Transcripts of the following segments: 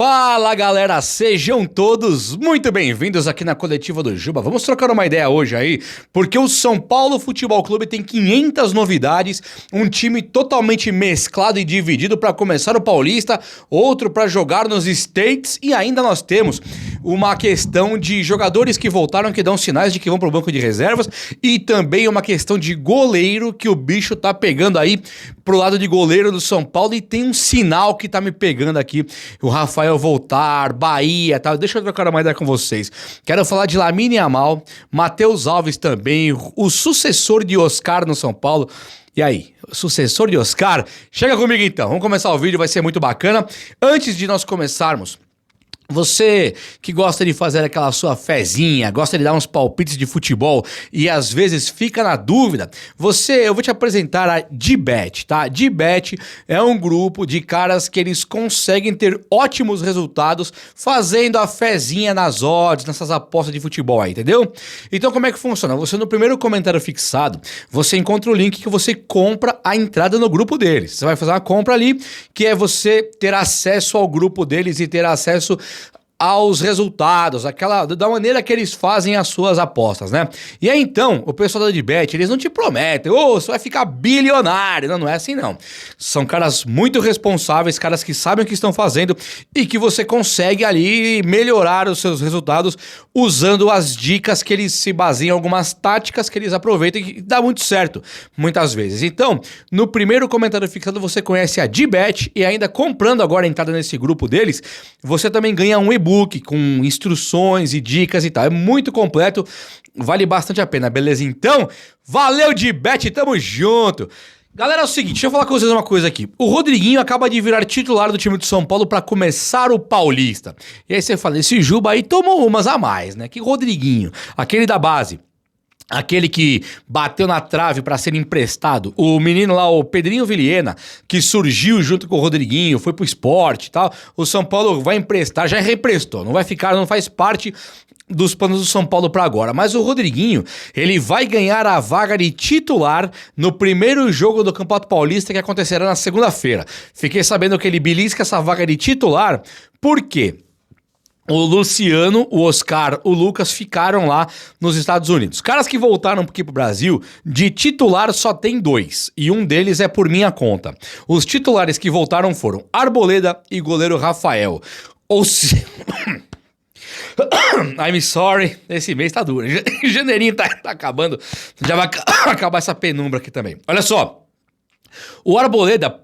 Fala galera, sejam todos muito bem-vindos aqui na Coletiva do Juba. Vamos trocar uma ideia hoje aí, porque o São Paulo Futebol Clube tem 500 novidades, um time totalmente mesclado e dividido para começar o Paulista, outro para jogar nos States e ainda nós temos uma questão de jogadores que voltaram que dão sinais de que vão pro banco de reservas e também uma questão de goleiro que o bicho tá pegando aí pro lado de goleiro do São Paulo e tem um sinal que tá me pegando aqui, o Rafael voltar, Bahia e tal. Deixa eu trocar uma ideia com vocês. Quero falar de Lamine Yamal, Matheus Alves também, o sucessor de Oscar no São Paulo. E aí, sucessor de Oscar? Chega comigo então, vamos começar o vídeo, vai ser muito bacana. Antes de nós começarmos, você que gosta de fazer aquela sua fezinha, gosta de dar uns palpites de futebol e às vezes fica na dúvida, eu vou te apresentar a DBet, tá? DBet é um grupo de caras que eles conseguem ter ótimos resultados fazendo a fezinha nas odds, nessas apostas de futebol aí, entendeu? Então como é que funciona? Você no primeiro comentário fixado, você encontra o link que você compra a entrada no grupo deles. Você vai fazer uma compra ali, que é você ter acesso ao grupo deles e ter acesso aos resultados, da maneira que eles fazem as suas apostas, né? E aí então, o pessoal da DBet, eles não te prometem, você vai ficar bilionário, não é assim não. São caras muito responsáveis, caras que sabem o que estão fazendo e que você consegue ali melhorar os seus resultados usando as dicas que eles se baseiam, algumas táticas que eles aproveitam e dá muito certo, muitas vezes. Então, no primeiro comentário fixado você conhece a DBet e ainda comprando agora a entrada nesse grupo deles, você também ganha um e-book com instruções e dicas e tal. É muito completo, vale bastante a pena, beleza? Então, valeu DBet, tamo junto! Galera, é o seguinte, deixa eu falar com vocês uma coisa aqui. O Rodriguinho acaba de virar titular do time do São Paulo pra começar o Paulista. E aí você fala, esse Juba aí tomou umas a mais, né? Que Rodriguinho, aquele da base. Aquele que bateu na trave para ser emprestado, o menino lá, o Pedrinho Vilhena, que surgiu junto com o Rodriguinho, foi pro Sport e tal, o São Paulo vai emprestar, já represtou, não vai ficar, não faz parte dos planos do São Paulo para agora, mas o Rodriguinho, ele vai ganhar a vaga de titular no primeiro jogo do Campeonato Paulista que acontecerá na segunda-feira. Fiquei sabendo que ele belisca essa vaga de titular, por quê? O Luciano, o Oscar, o Lucas ficaram lá nos Estados Unidos. Caras que voltaram aqui pro Brasil, de titular só tem 2. E um deles é por minha conta. Os titulares que voltaram foram Arboleda e goleiro Rafael. Ou se... I'm sorry, esse mês tá duro. Janeirinho tá acabando. Já vai acabar essa penumbra aqui também. Olha só. O Arboleda...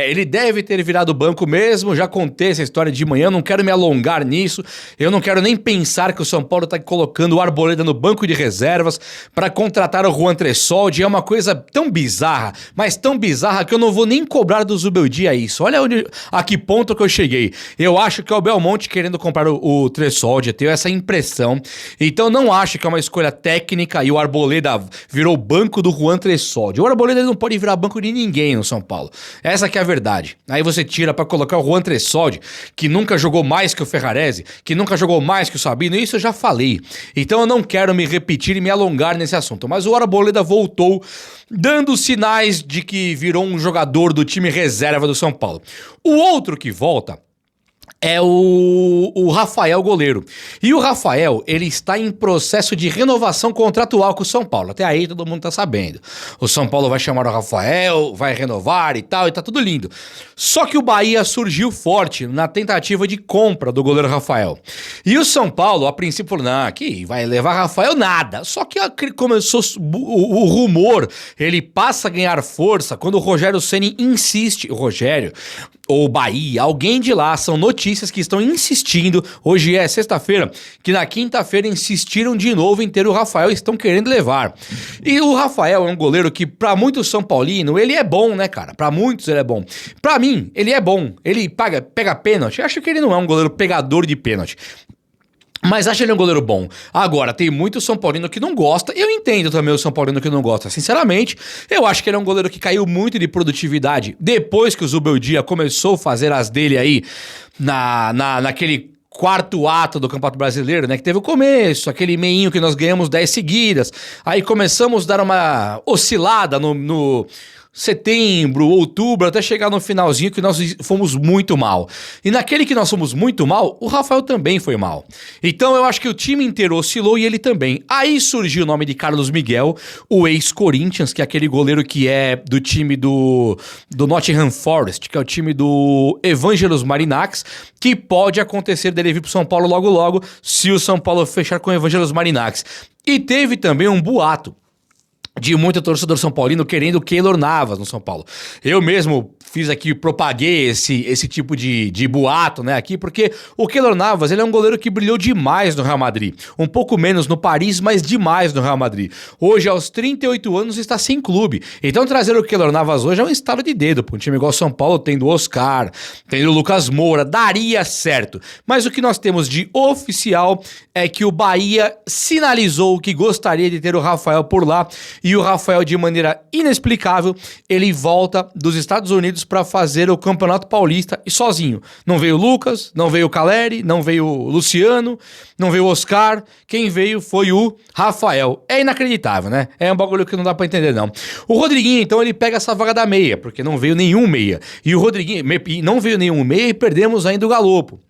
ele deve ter virado banco mesmo, já contei essa história de manhã, não quero me alongar nisso, eu não quero nem pensar que o São Paulo tá colocando o Arboleda no banco de reservas para contratar o Juan Tressoldi, é uma coisa tão bizarra, mas tão bizarra que eu não vou nem cobrar do Zubeldia isso, olha a que ponto que eu cheguei, eu acho que é o Belmonte querendo comprar o Tressoldi, eu tenho essa impressão, então não acho que é uma escolha técnica e o Arboleda virou banco do Juan Tressoldi, o Arboleda não pode virar banco de ninguém no São Paulo. Essa que é a verdade. Aí você tira pra colocar o Juan Tressoldi, que nunca jogou mais que o Ferrarese, que nunca jogou mais que o Sabino, isso eu já falei. Então eu não quero me repetir e me alongar nesse assunto. Mas o Arboleda voltou, dando sinais de que virou um jogador do time reserva do São Paulo. O outro que volta é o Rafael, goleiro. E o Rafael, ele está em processo de renovação contratual com o São Paulo. Até aí todo mundo tá sabendo. O São Paulo vai chamar o Rafael, vai renovar e tal, e tá tudo lindo. Só que o Bahia surgiu forte na tentativa de compra do goleiro Rafael. E o São Paulo, a princípio, falou, não, aqui vai levar Rafael nada. Só que começou o rumor, ele passa a ganhar força quando o Rogério Ceni insiste, o Rogério ou Bahia, alguém de lá, são notícias que estão insistindo, hoje é sexta-feira, que na quinta-feira insistiram de novo em ter o Rafael, estão querendo levar. E o Rafael é um goleiro que, pra muitos São Paulino, ele é bom, né, cara? Pra muitos ele é bom. Pra mim, ele é bom. Ele pega pênalti. Acho que ele não é um goleiro pegador de pênalti. Mas acho ele um goleiro bom. Agora, tem muito São Paulino que não gosta. Eu entendo também o São Paulino que não gosta. Sinceramente, eu acho que ele é um goleiro que caiu muito de produtividade depois que o Zubeldia começou a fazer as dele aí naquele quarto ato do Campeonato Brasileiro, né? Que teve o começo, aquele meinho que nós ganhamos 10 seguidas. Aí começamos a dar uma oscilada setembro, outubro, até chegar no finalzinho que nós fomos muito mal. E naquele que nós fomos muito mal, o Rafael também foi mal. Então eu acho que o time inteiro oscilou e ele também. Aí surgiu o nome de Carlos Miguel, o ex-Corinthians, que é aquele goleiro que é do time do Nottingham Forest, que é o time do Evangelos Marinax, que pode acontecer dele vir pro São Paulo logo logo, se o São Paulo fechar com o Evangelos Marinax. E teve também um boato de muito torcedor São Paulino querendo o Keylor Navas no São Paulo. Eu mesmo fiz aqui, propaguei esse tipo de boato, né, aqui, porque o Keylor Navas, ele é um goleiro que brilhou demais no Real Madrid. Um pouco menos no Paris, mas demais no Real Madrid. Hoje, aos 38 anos, está sem clube. Então, trazer o Keylor Navas hoje é um estalo de dedo. Para um time igual São Paulo, tendo o Oscar, tendo o Lucas Moura, daria certo. Mas o que nós temos de oficial é que o Bahia sinalizou que gostaria de ter o Rafael por lá, e o Rafael, de maneira inexplicável, ele volta dos Estados Unidos para fazer o Campeonato Paulista e sozinho. Não veio o Lucas, não veio o Caleri, não veio o Luciano, não veio o Oscar. Quem veio foi o Rafael. É inacreditável, né? É um bagulho que não dá para entender, não. O Rodriguinho, então, ele pega essa vaga da meia, porque não veio nenhum meia. E o Rodriguinho, não veio nenhum meia e perdemos ainda o Galopo.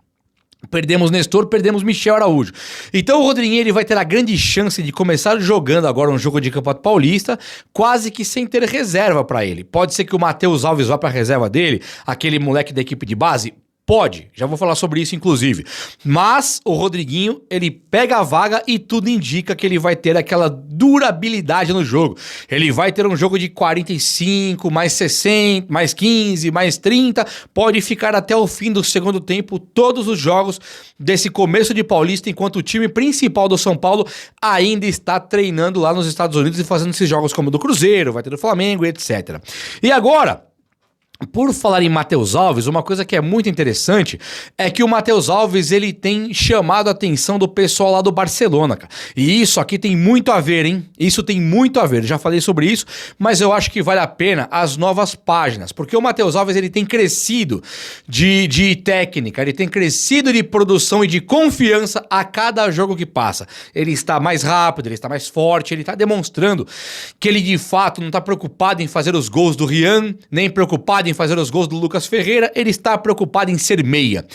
Perdemos Nestor, perdemos Michel Araújo. Então o Rodriguinho, ele vai ter a grande chance de começar jogando agora um jogo de Campeonato Paulista, quase que sem ter reserva pra ele. Pode ser que o Matheus Alves vá pra reserva dele, aquele moleque da equipe de base. Pode, já vou falar sobre isso inclusive. Mas o Rodriguinho, ele pega a vaga e tudo indica que ele vai ter aquela durabilidade no jogo. Ele vai ter um jogo de 45, mais 60, mais 15, mais 30. Pode ficar até o fim do segundo tempo todos os jogos desse começo de Paulista, enquanto o time principal do São Paulo ainda está treinando lá nos Estados Unidos e fazendo esses jogos como do Cruzeiro, vai ter do Flamengo e etc. E agora, por falar em Matheus Alves, uma coisa que é muito interessante é que o Matheus Alves, ele tem chamado a atenção do pessoal lá do Barcelona, cara. E isso aqui tem muito a ver, hein? Isso tem muito a ver, já falei sobre isso, mas eu acho que vale a pena as novas páginas, porque o Matheus Alves, ele tem crescido de técnica, ele tem crescido de produção e de confiança a cada jogo que passa. Ele está mais rápido, ele está mais forte, ele está demonstrando que ele de fato não está preocupado em fazer os gols do Rian, nem preocupado em fazer os gols do Lucas Ferreira, ele está preocupado em ser meia.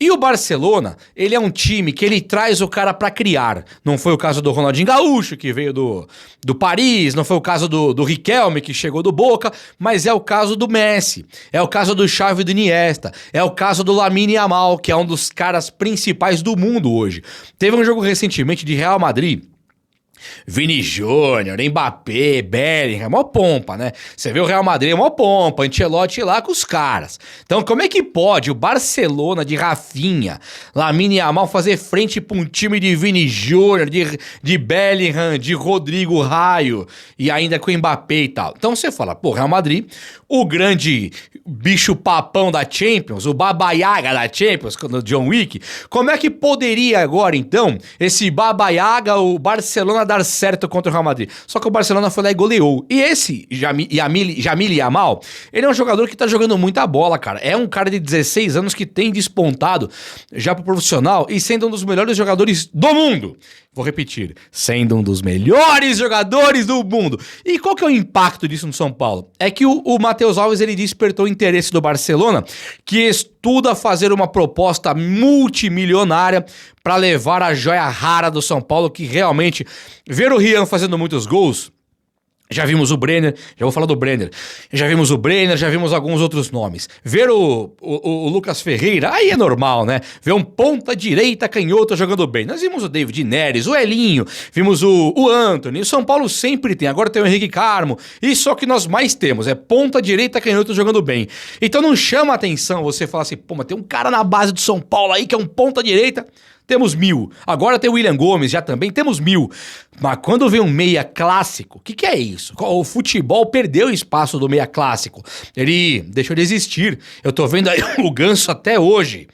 E o Barcelona, ele é um time que ele traz o cara pra criar. Não foi o caso do Ronaldinho Gaúcho, que veio do Paris, não foi o caso do Riquelme, que chegou do Boca, mas é o caso do Messi, é o caso do Xavi e do Iniesta, é o caso do Lamine Yamal, que é um dos caras principais do mundo hoje. Teve um jogo recentemente de Real Madrid, Vini Júnior, Mbappé, Bellingham, mó pompa, né? Você vê o Real Madrid, mó pompa, Ancelotti lá com os caras. Então como é que pode o Barcelona de Rafinha, Lamine Yamal fazer frente pra um time de Vini Júnior, de Bellingham, de Rodrigo Raio e ainda com o Mbappé e tal? Então você fala, pô, Real Madrid, o grande bicho papão da Champions, o Baba Yaga da Champions, do John Wick, como é que poderia agora então esse Baba Yaga, o Barcelona dar certo contra o Real Madrid? Só que o Barcelona foi lá e goleou. E esse Jamil Yamal, ele é um jogador que tá jogando muita bola, cara. É um cara de 16 anos que tem despontado já pro profissional e sendo um dos melhores jogadores do mundo. Vou repetir, sendo um dos melhores jogadores do mundo. E qual que é o impacto disso no São Paulo? É que o Matheus Alves, ele despertou o interesse do Barcelona, que estuda fazer uma proposta multimilionária para levar a joia rara do São Paulo, que realmente, ver o Rian fazendo muitos gols, já vimos o Brenner, já vou falar do Brenner. Já vimos o Brenner, já vimos alguns outros nomes. Ver o Lucas Ferreira, aí é normal, né? Ver um ponta direita canhoto jogando bem. Nós vimos o David Neres, o Elinho, vimos o Anthony. O São Paulo sempre tem, agora tem o Henrique Carmo. E só que nós mais temos é ponta direita canhoto jogando bem. Então não chama atenção você falar assim, pô, mas tem um cara na base do São Paulo aí que é um ponta direita. Temos 1000. Agora tem o William Gomes, já também temos 1000. Mas quando vem um meia clássico, o que é isso? O futebol perdeu o espaço do meia clássico. Ele deixou de existir. Eu tô vendo aí o Ganso até hoje,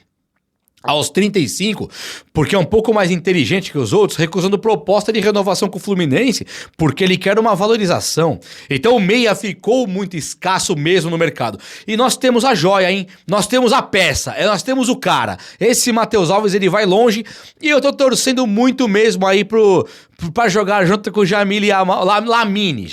aos 35, porque é um pouco mais inteligente que os outros, recusando proposta de renovação com o Fluminense, porque ele quer uma valorização. Então o meia ficou muito escasso mesmo no mercado. E nós temos a joia, hein? Nós temos a peça, nós temos o cara. Esse Matheus Alves, ele vai longe, e eu tô torcendo muito mesmo aí pro pra jogar junto com o Jamil Yamal, Lamine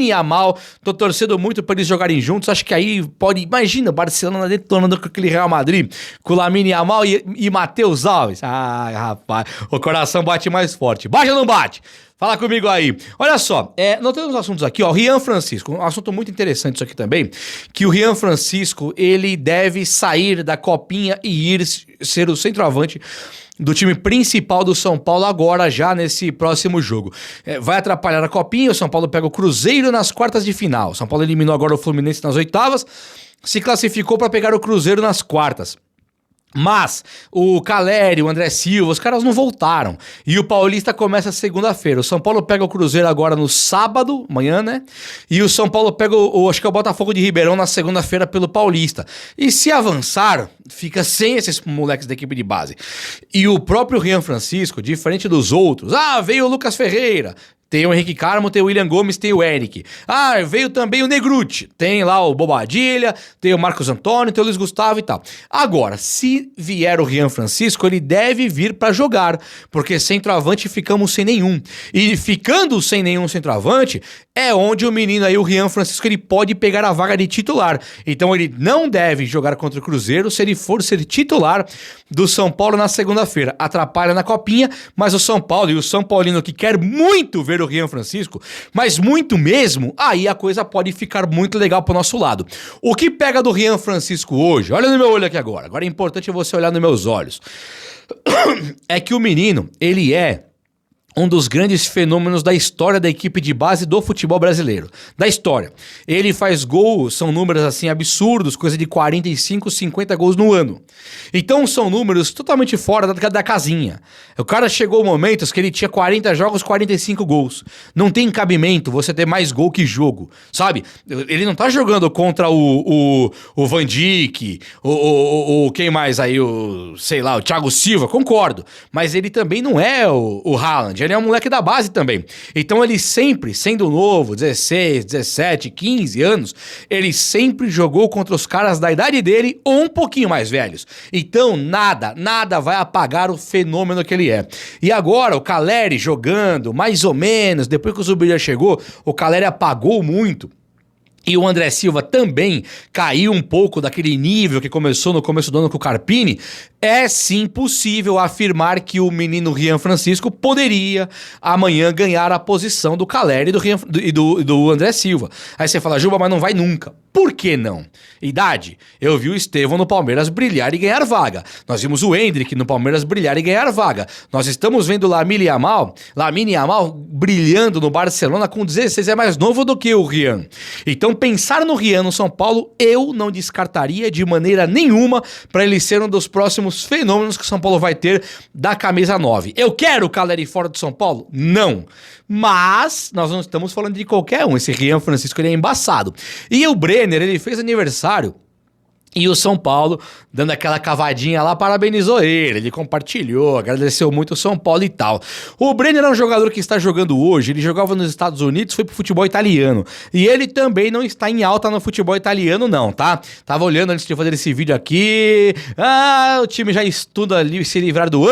Yamal. Tô torcendo muito pra eles jogarem juntos. Acho que aí pode, imagina o Barcelona detonando com aquele Real Madrid, com o Lamine Yamal e Matheus Alves. Ah, rapaz, o coração bate mais forte. Bate ou não bate? Fala comigo aí. Olha só, nós temos assuntos aqui, ó. Rian Francisco, um assunto muito interessante isso aqui também, que o Rian Francisco, ele deve sair da copinha e ir ser o centroavante do time principal do São Paulo agora, já nesse próximo jogo. Vai atrapalhar a copinha, o São Paulo pega o Cruzeiro nas quartas de final. O São Paulo eliminou agora o Fluminense nas oitavas, se classificou para pegar o Cruzeiro nas quartas. Mas o Caleri, o André Silva, os caras não voltaram. E o Paulista começa segunda-feira. O São Paulo pega o Cruzeiro agora no sábado, amanhã, né? E o São Paulo pega acho que é o Botafogo de Ribeirão na segunda-feira pelo Paulista. E se avançar, fica sem esses moleques da equipe de base. E o próprio Rian Francisco, diferente dos outros, veio o Lucas Ferreira. Tem o Henrique Carmo, tem o William Gomes, tem o Eric. Veio também o Negruti. Tem lá o Bobadilha, tem o Marcos Antônio, tem o Luiz Gustavo e tal. Agora, se vier o Rian Francisco, ele deve vir pra jogar, porque centroavante ficamos sem nenhum. E ficando sem nenhum centroavante, é onde o menino aí, o Rian Francisco, ele pode pegar a vaga de titular. Então ele não deve jogar contra o Cruzeiro se ele for ser titular do São Paulo na segunda-feira. Atrapalha na copinha, mas o São Paulo e o São Paulino que quer muito ver o Rian Francisco, mas muito mesmo, aí a coisa pode ficar muito legal pro nosso lado. O que pega do Rian Francisco hoje, olha no meu olho aqui agora é importante você olhar nos meus olhos, é que o menino, ele é um dos grandes fenômenos da história da equipe de base do futebol brasileiro. Da história. Ele faz gols, são números assim absurdos, coisa de 45, 50 gols no ano. Então são números totalmente fora da casinha. O cara chegou momentos que ele tinha 40 jogos, 45 gols. Não tem cabimento você ter mais gol que jogo, sabe? Ele não tá jogando contra o Van Dijk, quem mais aí, o Thiago Silva, concordo. Mas ele também não é o Haaland. Ele é um moleque da base também. Então ele sempre, sendo novo, 16, 17, 15 anos, ele sempre jogou contra os caras da idade dele ou um pouquinho mais velhos. Então nada vai apagar o fenômeno que ele é. E agora o Caleri jogando, mais ou menos, depois que o Zubir chegou, o Caleri apagou muito. E o André Silva também caiu um pouco daquele nível que começou no começo do ano com o Carpini. É sim possível afirmar que o menino Rian Francisco poderia amanhã ganhar a posição do Caleri e do André Silva. Aí você fala, Juba, mas não vai nunca. Por que não? Idade. Eu vi o Estevão no Palmeiras brilhar e ganhar vaga. Nós vimos o Endrick no Palmeiras brilhar e ganhar vaga. Nós estamos vendo o Lamine Yamal brilhando no Barcelona com 16, é mais novo do que o Rian. Então pensar no Rian no São Paulo, eu não descartaria de maneira nenhuma para ele ser um dos próximos fenômenos que o São Paulo vai ter da camisa 9. Eu quero o Caleri fora do São Paulo? Não. Mas nós não estamos falando de qualquer um. Esse Rian Francisco, ele é embaçado. E o Brenner, ele fez aniversário. E o São Paulo, dando aquela cavadinha lá, parabenizou ele compartilhou, agradeceu muito o São Paulo e tal. O Brenner é um jogador que está jogando hoje, ele jogava nos Estados Unidos, foi pro futebol italiano. E ele também não está em alta no futebol italiano não, tá? Tava olhando antes de fazer esse vídeo aqui, o time já estuda ali se livrar do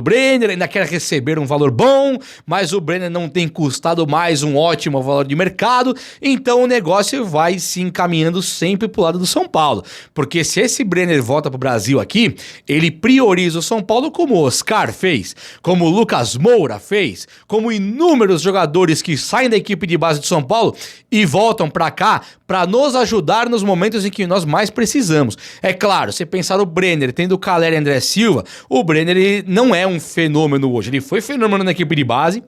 Brenner, ainda quer receber um valor bom, mas o Brenner não tem custado mais um ótimo valor de mercado, então o negócio vai se encaminhando sempre pro lado do São Paulo, porque se esse Brenner volta pro Brasil aqui, ele prioriza o São Paulo como o Oscar fez, como o Lucas Moura fez, como inúmeros jogadores que saem da equipe de base do São Paulo e voltam pra cá pra nos ajudar nos momentos em que nós mais precisamos. É claro, se pensar o Brenner tendo o Caleri e André Silva, o Brenner ele não é um fenômeno hoje, ele foi fenômeno na equipe de base,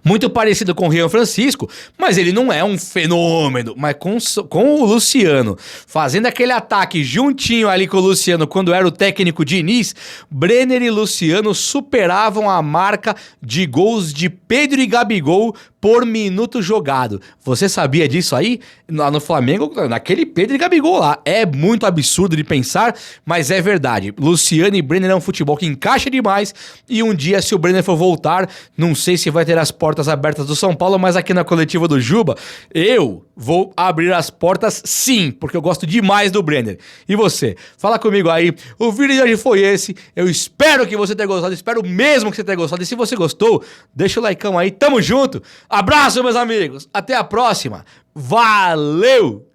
muito parecido com o Rian Francisco, mas ele não é um fenômeno. Mas com o Luciano fazendo aquele ataque juntinho ali com o Luciano quando era o técnico Diniz, Brenner e Luciano superavam a marca de gols de Pedro e Gabigol por minuto jogado. Você sabia disso aí? Lá no Flamengo, naquele Pedro e Gabigol lá. É muito absurdo de pensar, mas é verdade. Luciano e Brenner é um futebol que encaixa demais e um dia, se o Brenner for voltar, não sei se vai ter as portas abertas do São Paulo, mas aqui na coletiva do Juba, eu vou abrir as portas sim, porque eu gosto demais do Brenner. E você? Fala comigo aí. O vídeo de hoje foi esse. Eu espero que você tenha gostado, espero mesmo que você tenha gostado. E se você gostou, deixa o likeão aí. Tamo junto. Abraço, meus amigos. Até a próxima. Valeu!